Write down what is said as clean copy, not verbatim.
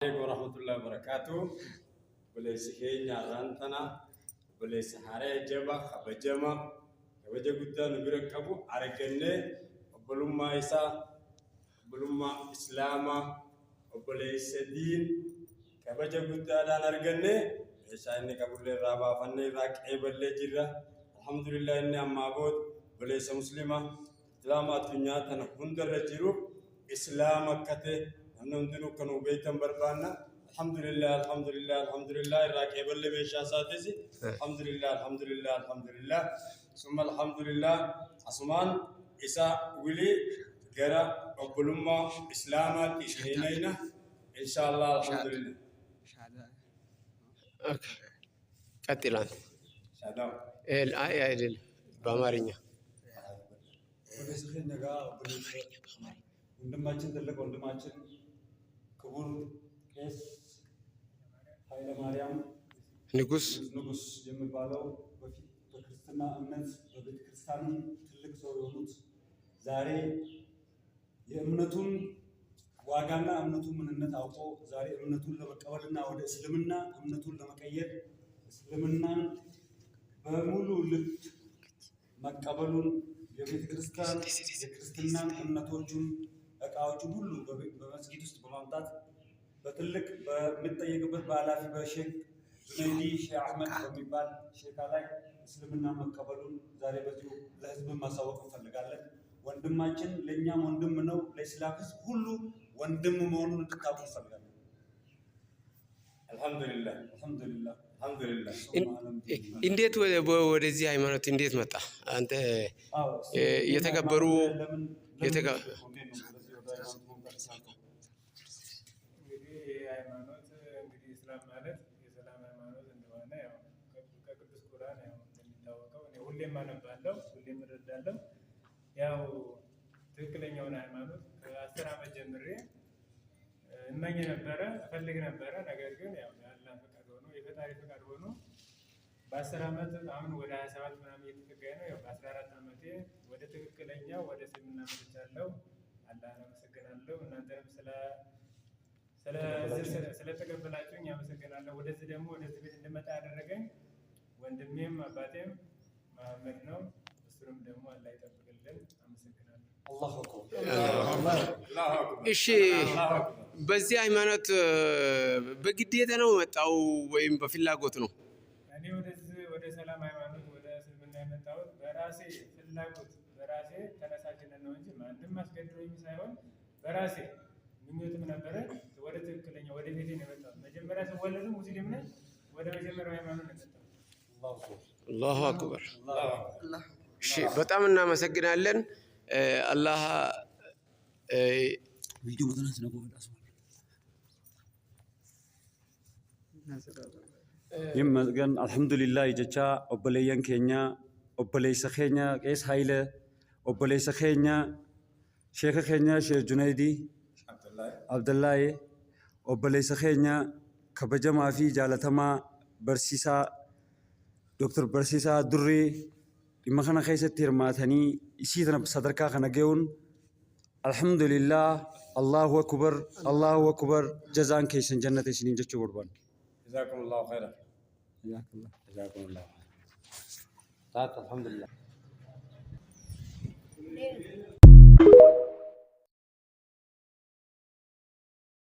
عليكم ورحمة الله وبركاته. بليس كينيا رانتنا بليس حارة جبا خبجما خبجة قدّا نبرك أبو عرقنة بلوما إسا بلوما إسلاما بليس دين خبجة قدّا دان أرقنة إسا إني قبل الرابع فني راك إبل جرا الحمد لله إني أما بود بليس مسلمة إسلامات الدنيا تنهندر رجلو إسلام كته نندنو كانوا بيتم بربانا الحمد لله الحمد لله الحمد لله راكب اللي بيشا ساتسي الحمد لله الحمد لله الحمد لله ثم الحمد لله عثمان إسا ولي جرا أبلما إسلاما إشهينينا إن شاء الله الحمد لله قتلان شادام الآية بامارينيا በስኺን ነጋ ወንድማችን ትልቅ ወንድማችን ክቡር ቄስ ኃይለ ማርያም ንጉስ የሚባለው በፊት በክርስትና እምነት በቤተ ክርስቲያን ትልቅ ሰው የሆኑት ዛሬ የእምነቱን ዋጋና እምነቱን ምንነት አውቆ ዛሬ እምነቱን ለመቀበልና ወደ እስልምና እምነቱን ለመቀየር እስልምናን በሙሉ ልብ መቀበሉን የቤተ ክርስቲያን የክርስትና እምነቶቹን እቃዎቹን ሁሉ በመስጊድ ውስጥ በማምጣት በትልቅ በሚጠየቅበት በኃላፊ በሼክ ጁነይዲ ሼህ አህመድ በሚባል ሼካ ላይ እስልምና መቀበሉን ዛሬ በዚሁ ለህዝብ ማሳወቅ እንፈልጋለን። ወንድማችን ለእኛም ወንድም ነው፣ ለእስላም ህዝብ ሁሉ ወንድም መሆኑን እንድታውቁ እንፈልጋለን። አልሐምዱሊላህ አልሐምዱሊላህ አልሐምዱሊላህ። እንዴት ወደዚህ ሃይማኖት እንዴት መጣ? አንተ የተከበሩ ኢስላም ማለት የሰላም ሃይማኖት እንደሆነ ያው ከቅዱስ ቁርአን ያው እንደሚታወቀው እኔ ሁሌም አነባለሁ፣ ሁሌም እረዳለሁ። ያው ትክክለኛውን ሃይማኖት ከ10 ዓመት ጀምሬ እመኝ ነበረ፣ እፈልግ ነበረ። ነገር ግን ያው የአላህ ፈቃድ ሆኖ የፈጣሪ ፈቃድ ሆኖ በ10 ዓመት አሁን ወደ 27 ምናምን እየተጠጋኝ ነው። ያው በ14 ዓመቴ ወደ ትክክለኛው ወደ እስልምና መጥቻለሁ። አላህን አመሰግናለሁ። እናንተንም ስለተቀበላችሁኝ አመሰግናለሁ። ወደዚህ ደግሞ ወደዚህ ቤት እንድመጣ ያደረገኝ ወንድሜም አባቴም መሐመድ ነው። እሱንም ደግሞ አላህ ይጠብቅልን። አመሰግናለሁ። እሺ፣ በዚህ ሃይማኖት በግዴታ ነው መጣው ወይም በፍላጎት ነው? እኔ ወደ ሰላም ሃይማኖት ወደ እስልምና የመጣሁት በራሴ ፍላጎት በራሴ ተነሳሽነት ነው እንጂ ማንም አስገድዶኝ ሳይሆን በራሴ ምኞትም ነበረ። ወደ ትክክለኛ ወደ ቤቴ ነው የመጣሁት። መጀመሪያ ስወለድ ሙስሊም ነኝ። ወደ መጀመሪያው ሃይማኖት ነው የመጣሁት። አላሁ አክበር። እሺ፣ በጣም እናመሰግናለን። አላህ ቪዲዮ ወደናት ነው ይመስገን። አልሐምዱሊላህ ጀቻ ኦበለየን ኬኛ ኦበለይሰ ኬኛ ቄስ ኃይለ ኦበለይሰ ኬኛ ሼክ ኬኛ ሼክ ጁነይዲ አብደላዬ ኦበለይሰ ኬኛ ከበጀማ ፊ ጃለተማ በርሲሳ ዶክተር በርሲሳ ዱሪ dhimma kana keessatti hirmaatanii isii tana sadarkaa kana ga'uun alhamdulillah allahu akbar jazaan keessan jannata isiniin jechuu barbaanna. jazakumullahu khairan. jazakumullahu khairan. alhamdulillah.